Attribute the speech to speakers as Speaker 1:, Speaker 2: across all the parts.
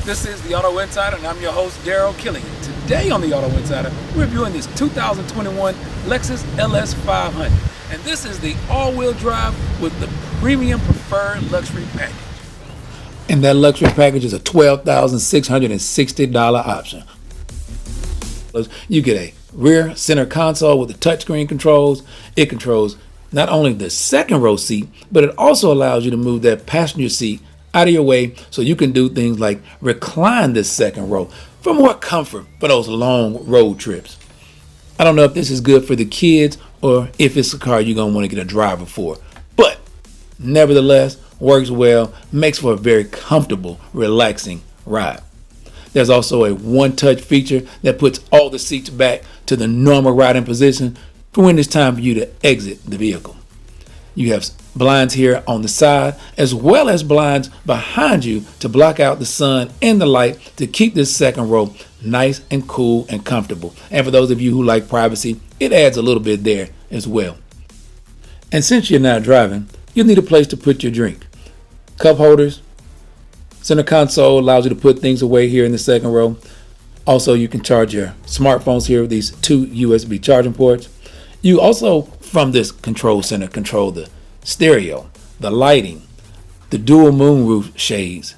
Speaker 1: This is the Auto Insider, and I'm your host, Daryl Killian. Today on the Auto Insider, we're reviewing this 2021 Lexus LS 500. And this is the all-wheel drive with the premium preferred luxury package. And that luxury package is a $12,660 option. You get a rear center console with the touchscreen controls. It controls not only the second row seat, but it also allows you to move that passenger seat out of your way so you can do things like recline this second row for more comfort for those long road trips. I don't know if this is good for the kids or if it's a car you're going to want to get a driver for, but nevertheless, works well, makes for a very comfortable, relaxing ride. There's also a one-touch feature that puts all the seats back to the normal riding position for when it's time for you to exit the vehicle. You have blinds here on the side as well as blinds behind you to block out the sun and the light to keep this second row nice and cool and comfortable. And for those of you who like privacy, it adds a little bit there as well. And since you're not driving, you'll need a place to put your drink. Cup holders, center console allows you to put things away here in the second row. Also, you can charge your smartphones here with these two USB charging ports. You also, from this control center, control the stereo, the lighting, the dual moonroof shades.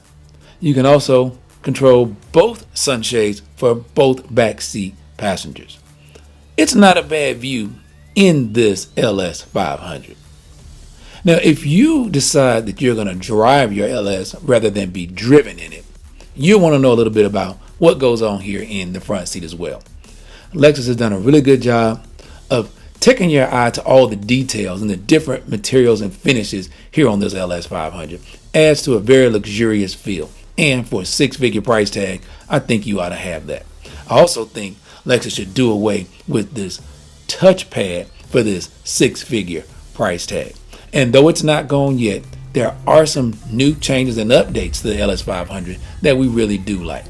Speaker 1: You can also control both sunshades for both backseat passengers. It's not a bad view in this LS 500. Now, if you decide that you're going to drive your LS rather than be driven in it, you'll want to know a little bit about what goes on here in the front seat as well. Lexus has done a really good job of taking your eye to all the details and the different materials and finishes here on this LS 500. Adds to a very luxurious feel. And for a six-figure price tag, I think you ought to have that. I also think Lexus should do away with this touchpad for this six-figure price tag. And though it's not gone yet, there are some new changes and updates to the LS 500 that we really do like.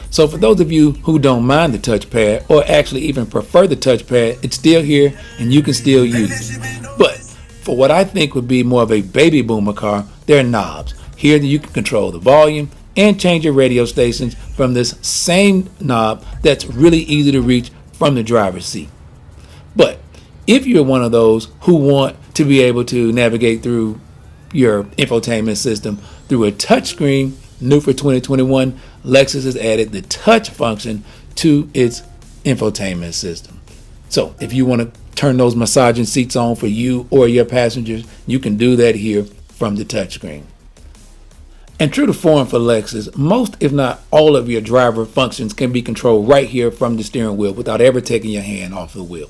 Speaker 1: So for those of you who don't mind the touchpad or actually even prefer the touchpad, it's still here and you can still use it. But for what I think would be more of a baby boomer car, there are knobs. Here you can control the volume and change your radio stations from this same knob that's really easy to reach from the driver's seat. But if you're one of those who want to be able to navigate through your infotainment system through a touchscreen, new for 2021, Lexus has added the touch function to its infotainment system. So if you want to turn those massaging seats on for you or your passengers, you can do that here from the touchscreen. And true to form for Lexus, most if not all of your driver functions can be controlled right here from the steering wheel without ever taking your hand off the wheel.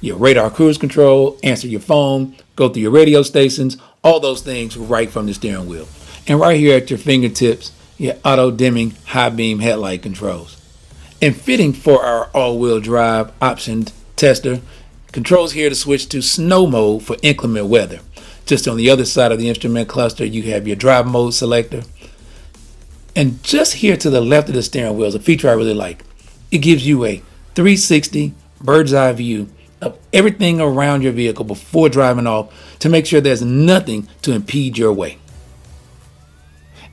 Speaker 1: Your radar cruise control, answer your phone, go through your radio stations, all those things right from the steering wheel. And right here at your fingertips, your auto dimming high beam headlight controls. And fitting for our all-wheel drive option tester, controls here to switch to snow mode for inclement weather. Just on the other side of the instrument cluster, you have your drive mode selector. And just here to the left of the steering wheel is a feature I really like. It gives you a 360 bird's eye view of everything around your vehicle before driving off to make sure there's nothing to impede your way.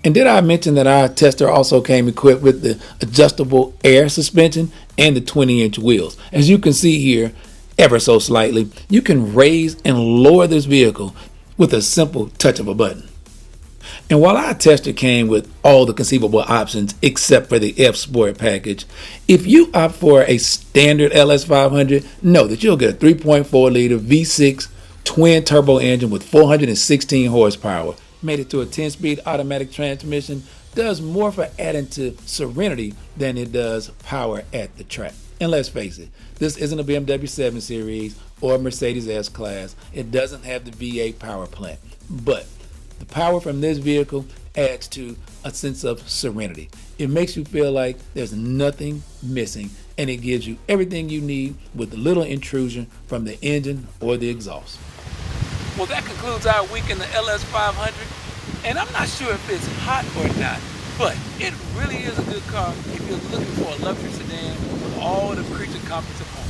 Speaker 1: And did I mention that our tester also came equipped with the adjustable air suspension and the 20-inch wheels? As you can see here, ever so slightly, you can raise and lower this vehicle with a simple touch of a button. And while our tester came with all the conceivable options except for the F Sport package, if you opt for a standard LS 500, know that you'll get a 3.4 liter V6 twin turbo engine with 416 horsepower. Made it to a 10-speed automatic transmission, does more for adding to serenity than it does power at the track. And let's face it, this isn't a BMW 7 Series or a Mercedes S-Class. It doesn't have the V8 power plant, but the power from this vehicle adds to a sense of serenity. It makes you feel like there's nothing missing, and it gives you everything you need with little intrusion from the engine or the exhaust. Well, that concludes our week in the LS 500, and I'm not sure if it's hot or not, but it really is a good car if you're looking for a luxury sedan with all the creature comforts of home.